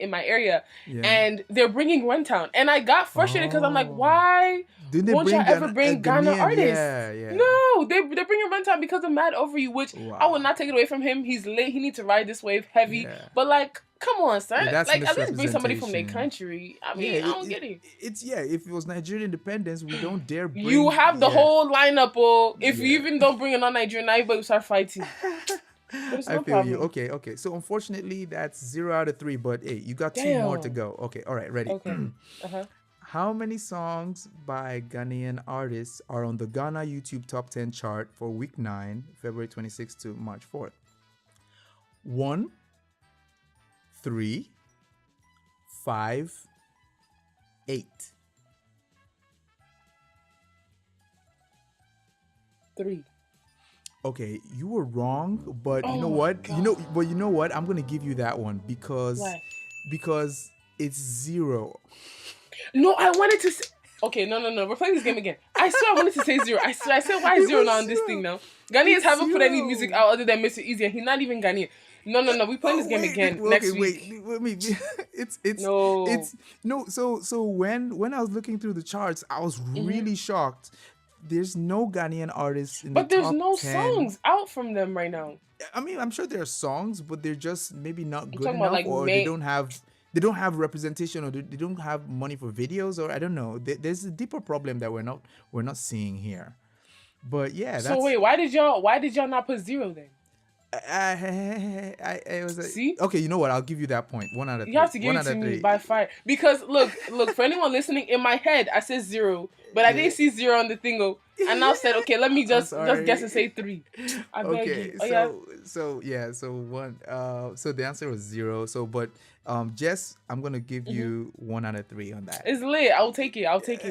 my area, and they're bringing Runtown, and I got frustrated because I'm like, why won't y'all ever bring Ghana artists? Yeah. No, they're bringing Runtown because of Mad Over You, which I will not take it away from him. He's late. He needs to ride this wave heavy, but like. Come on, son. Yeah, like, at least bring somebody from their country. I mean, I don't get it. If it was Nigerian independence, we don't dare bring... You have the whole lineup, if you even don't bring a non-Nigerian, now you start fighting. There's no problem. You. Okay. So, unfortunately, that's 0 out of 3, but hey, you got 2 more to go. Okay, all right, ready. Okay. How many songs by Ghanaian artists are on the Ghana YouTube Top 10 chart for week 9, February 26th to March 4th? 1, 3, 5, 8. 3. Okay, you were wrong, but you know what? God. You know what? I'm gonna give you that one because it's 0. No, I wanted to say. Okay, no. We're playing this game again. I swear I wanted to say 0. I said why is 0 now on this thing now? Ghanaians haven't put any music out other than Mr. Easy, and he's not even Ghanaian. No. We playing this game again next week. Wait. It's no. So when I was looking through the charts, I was really shocked. there's no Ghanaian artists in But the there's top no 10. songs out from them right now. I mean, I'm sure there are songs, but they're just maybe not good talking enough, about, like, or they don't have representation, or they don't have money for videos, or I don't know. There's a deeper problem that we're not seeing here. But yeah, that's... So wait, why did y'all not put 0 then? I was like, See? Okay, you know what? I'll give you that point. 1 out of 3. You have to give it to me by fire. Because look, for anyone listening, in my head I said 0, but I didn't see 0 on the thingo. And I said, okay, let me just guess and say 3. I beg you. So the answer was 0. So, but Jess, I'm gonna give you 1 out of 3 on that. It's lit. I'll take it.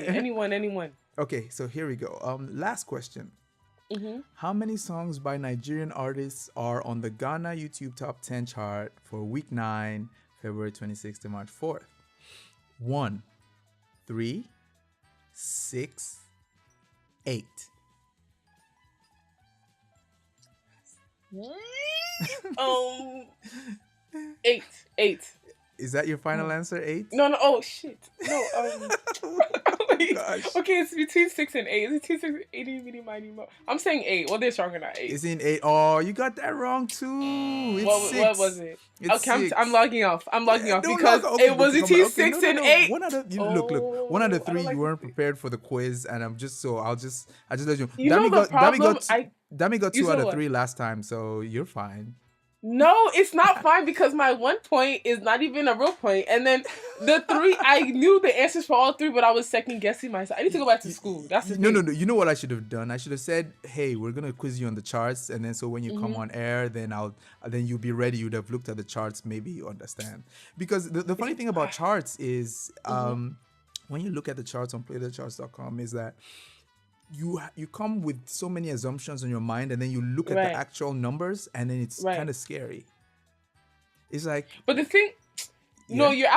Anyone. Okay, so here we go. Last question. How many songs by Nigerian artists are on the Ghana YouTube Top 10 chart for week 9, February 26th to March 4th? 1, 3, 6, 8. Eight. Is that your final answer? 8? No. Oh shit. No. Wait. Gosh. Okay, it's between 6 and 8. It's between 6 and 80, mini, miny, mo. I'm saying 8. Well, they're stronger than 8. It's in 8. Oh, you got that wrong too. It's 6. What was it? It's okay, 6. I'm logging off. Don't Because log- it was come between on. 6 and 8. One out of look. 1 out of 3. like You weren't to see. prepared for the quiz, and I just let you. You know the problem? Dami got You 2 out said of what? 3 last time, so you're fine. No, it's not fine because my 1 point is not even a real point. And then the 3, I knew the answers for all 3, but I was second guessing myself. I need to go back to school. That's the thing. No. You know what I should have done? I should have said, "Hey, we're gonna quiz you on the charts, and then so when you come on air, then you'll be ready. You'd have looked at the charts, maybe you understand." Because the funny thing about charts is, when you look at the charts on playthecharts.com, is that you come with so many assumptions in your mind, and then you look at the actual numbers, and then it's kind of scary. It's like, but the thing, no, you're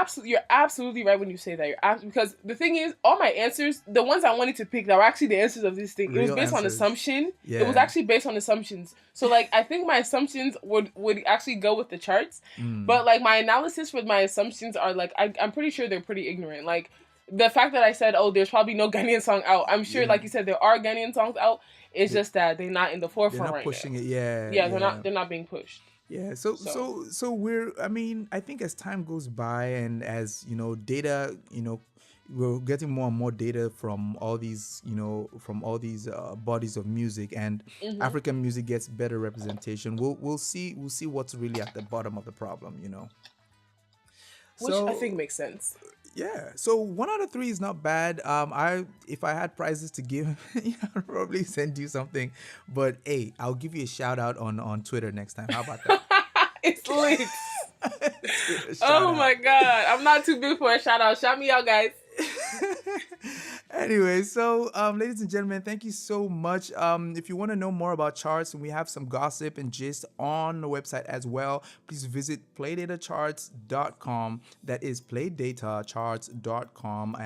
absolutely right when you say that. Because the thing is, all my answers, the ones I wanted to pick, that were actually the answers of this thing. It was based on assumption. Yeah. It was actually based on assumptions. So like, I think my assumptions would actually go with the charts, but like my analysis with my assumptions are like, I'm pretty sure they're pretty ignorant. Like, the fact that I said, there's probably no Ghanaian song out. I'm sure, like you said, there are Ghanaian songs out. It's just that they're not in the forefront right now. They're not pushing it. Yeah. They're not being pushed. Yeah. So we're. I mean, I think as time goes by, and as data, we're getting more and more data from all these, bodies of music, and African music gets better representation. We'll see what's really at the bottom of the problem. Which I think makes sense. Yeah, so 1 out of 3 is not bad. If I had prizes to give, I'd probably send you something. But hey, I'll give you a shout out on Twitter next time. How about that? It's lit. Oh my god, I'm not too big for a shout out. Shout me out, guys. Anyway, so ladies and gentlemen, thank you so much. If you want to know more about charts, and we have some gossip and gist on the website as well, please visit playdatacharts.com. That is playdatacharts.com,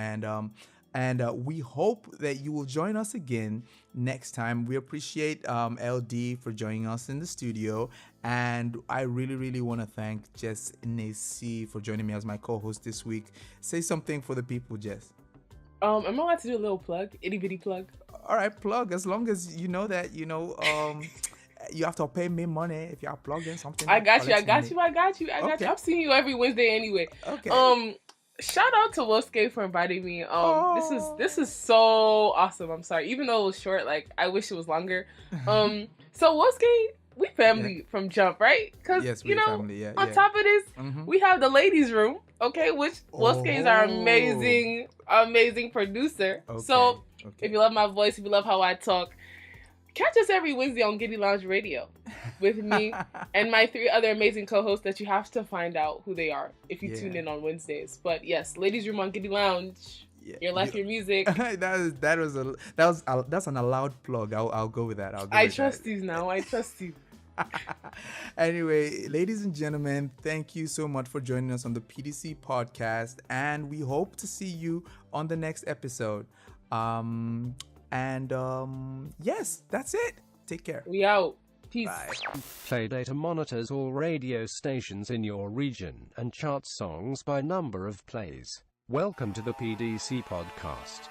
and we hope that you will join us again next time. We appreciate eLDee for joining us in the studio, and I really want to thank Jess Nasi for joining me as my co-host this week. Say something for the people, Jess. Am I allowed to do a little plug? Itty bitty plug? All right, plug. As long as you know that, you have to pay me money if you're plugging something. I got you. I'm seeing you every Wednesday anyway. Okay. Shout out to Woske for inviting me. This is so awesome. I'm sorry. Even though it was short, like, I wish it was longer. So Woske, we family from jump, right? Because, yes, we're family, yeah. On top of this, we have the ladies' room, okay, which Woske is our amazing producer. Okay, so if you love my voice, if you love how I talk, catch us every Wednesday on Giddy Lounge Radio with me and my 3 other amazing co-hosts that you have to find out who they are if you tune in on Wednesdays. But yes, ladies' room on Giddy Lounge. Yeah. Your life, your music. That's an allowed plug. I'll go with that. I trust you now. I trust you. Anyway, ladies and gentlemen, thank you so much for joining us on the PDC Podcast, and we hope to see you on the next episode. Yes, that's it. Take care. We out. Peace. Bye. Playdata monitors all radio stations in your region and charts songs by number of plays. Welcome to the PDC Podcast.